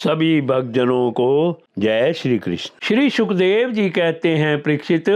सभी भक्तजनों को जय श्री कृष्ण। श्री सुखदेव जी कहते हैं, परीक्षित,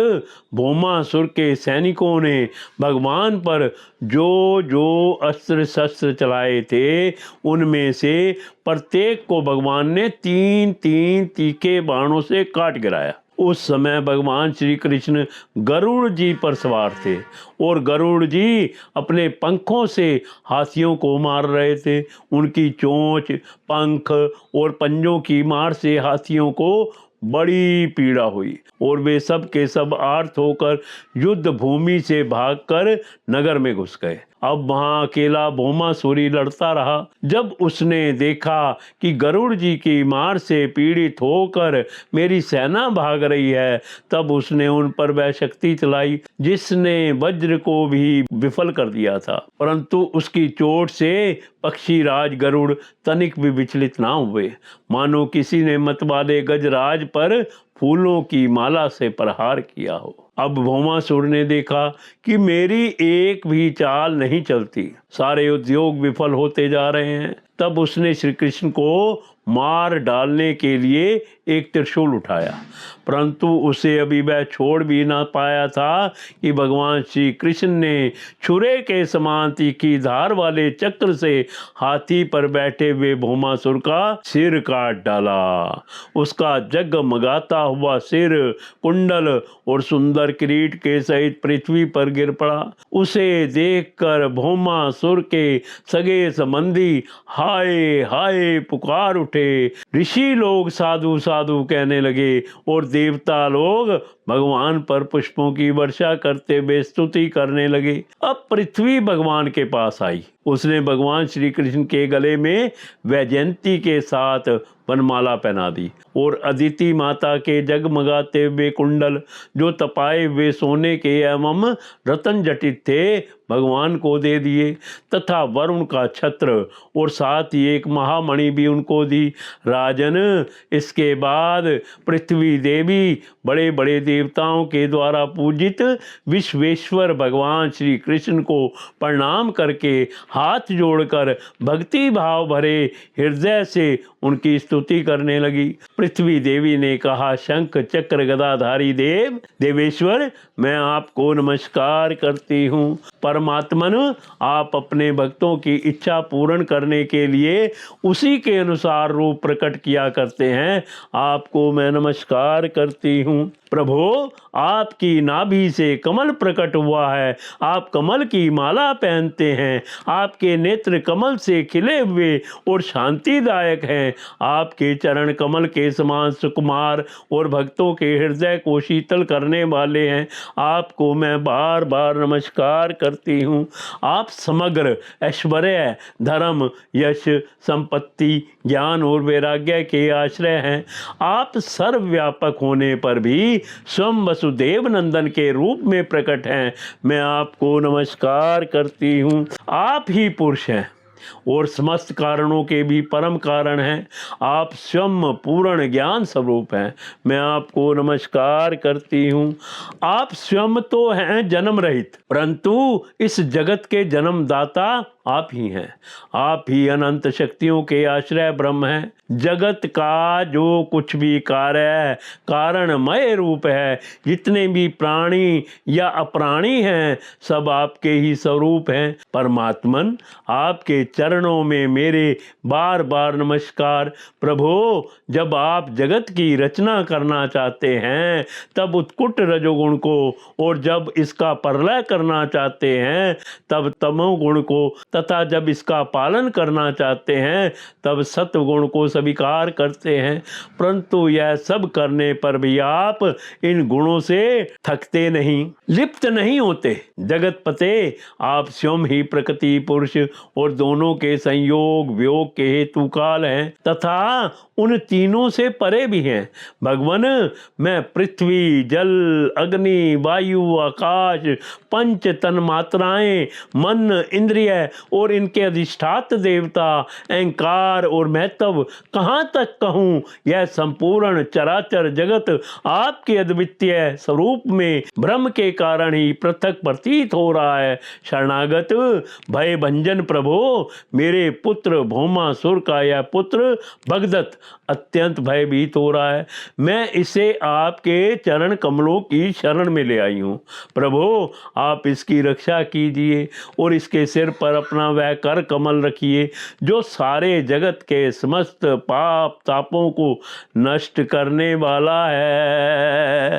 भौमासुर के सैनिकों ने भगवान पर जो जो अस्त्र शस्त्र चलाए थे उनमें से प्रत्येक को भगवान ने 3-3 तीखे बाणों से काट गिराया। उस समय भगवान श्री कृष्ण गरुड़ जी पर सवार थे और गरुड़ जी अपने पंखों से हाथियों को मार रहे थे। उनकी चोंच, पंख और पंजों की मार से हाथियों को बड़ी पीड़ा हुई और वे सब के सब आर्त होकर युद्ध भूमि से भागकर नगर में घुस गए। अब वहां अकेला भौमासुरी लड़ता रहा। जब उसने देखा कि गरुड़ जी की मार से पीड़ित होकर मेरी सेना भाग रही है, तब उसने उन पर वह शक्ति चलाई जिसने वज्र को भी विफल कर दिया था, परंतु उसकी चोट से पक्षी राज गरुड़ तनिक भी विचलित ना हुए, मानो किसी ने मतवाले गजराज पर फूलों की माला से प्रहार किया हो। अब भौमासुर ने देखा कि मेरी एक भी चाल नहीं चलती, सारे उद्योग विफल होते जा रहे हैं। तब उसने श्री कृष्ण को मार डालने के लिए एक त्रिशूल उठाया, परंतु उसे अभी वह छोड़ भी ना पाया था कि भगवान श्री कृष्ण ने छुरे के समान तीखी धार वाले चक्र से हाथी पर बैठे हुए भौमासुर का सिर काट डाला। उसका जगमगाता हुआ सिर कुंडल और सुंदर किरीट के सहित पृथ्वी पर गिर पड़ा। उसे देखकर भौमासुर के सगे संबंधी हाय हाय पुकार उठे। ऋषि लोग साधु साधु कहने लगे और देवता लोग भगवान पर पुष्पों की वर्षा करते हुए स्तुति करने लगे। अब पृथ्वी भगवान के पास आई। उसने भगवान श्री कृष्ण के गले में वैजयंती के साथ वनमाला पहना दी और अदिति माता के जगमगाते हुए कुंडल, जो तपाए हुए सोने के एवं रतन जटित थे, भगवान को दे दिए तथा वरुण का छत्र और साथ ही एक महामणि भी उनको दी। राजन, इसके बाद पृथ्वी देवी बड़े बड़े देवताओं के द्वारा पूजित विश्वेश्वर भगवान श्री कृष्ण को प्रणाम करके हाथ जोड़कर भक्ति भाव भरे हृदय से उनकी स्तुति करने लगी। पृथ्वी देवी ने कहा, शंख चक्र गदाधारी देव देवेश्वर, मैं आपको नमस्कार करती हूँ। परमात्मन, आप अपने भक्तों की इच्छा पूर्ण करने के लिए उसी के अनुसार रूप प्रकट किया करते हैं, आपको मैं नमस्कार करती हूँ। प्रभो, आपकी नाभि से कमल प्रकट हुआ है, आप कमल की माला पहनते हैं, आपके नेत्र कमल से खिले हुए और शांतिदायक हैं, आपके चरण कमल के समान सुकुमार और भक्तों के हृदय को शीतल करने वाले हैं, आपको मैं बार बार नमस्कार करती हूँ। आप समग्र ऐश्वर्य, धर्म, यश, संपत्ति, ज्ञान और वैराग्य के आश्रय हैं। आप सर्वव्यापक होने पर भी स्वयं वसुदेव नंदन के रूप में प्रकट हैं, मैं आपको नमस्कार करती हूँ। आप ही पुरुष हैं और समस्त कारणों के भी परम कारण हैं। आप स्वयं पूर्ण ज्ञान स्वरूप हैं, मैं आपको नमस्कार करती हूँ। आप स्वयं तो हैं जन्म रहित, परंतु इस जगत के जन्मदाता आप ही हैं। आप ही अनंत शक्तियों के आश्रय ब्रह्म हैं। जगत का जो कुछ भी कार्य कारणमय रूप है, जितने भी प्राणी या अप्राणी हैं, सब आपके ही स्वरूप हैं। परमात्मन, आपके चरणों में मेरे बार बार नमस्कार। प्रभो, जब आप जगत की रचना करना चाहते हैं तब उत्कुट रजोगुण को, और जब इसका प्रलय करना चाहते हैं तब तमोगुण को, तथा जब इसका पालन करना चाहते हैं तब सत्वगुण को स्वीकार करते हैं। परंतु यह सब करने पर भी आप इन गुणों से थकते नहीं, लिप्त नहीं होते। जगत पते, आप स्वयं ही प्रकृति, पुरुष और दोनों के संयोग वियोग के हेतु काल हैं तथा उन तीनों से परे भी हैं। भगवन, मैं पृथ्वी, जल, अग्नि, वायु, आकाश, पंच तन मात्राएं, मन, इंद्रिय और इनके अधिष्ठात्र देवता, अहंकार और महत्व कहाँ तक कहूँ। यह संपूर्ण चराचर जगत आपके अद्वितीय स्वरूप में ब्रह्म के कारण ही पृथक प्रतीत हो रहा है। शरणागत भय भंजन प्रभो, मेरे पुत्र भौमासुर का यह पुत्र भगदत्त अत्यंत भयभीत हो रहा है। मैं इसे आपके चरण कमलों की शरण में ले आई हूँ। प्रभो, आप इसकी रक्षा कीजिए और इसके सिर पर अपना वह कर कमल रखिए जो सारे जगत के समस्त पाप तापों को नष्ट करने वाला है।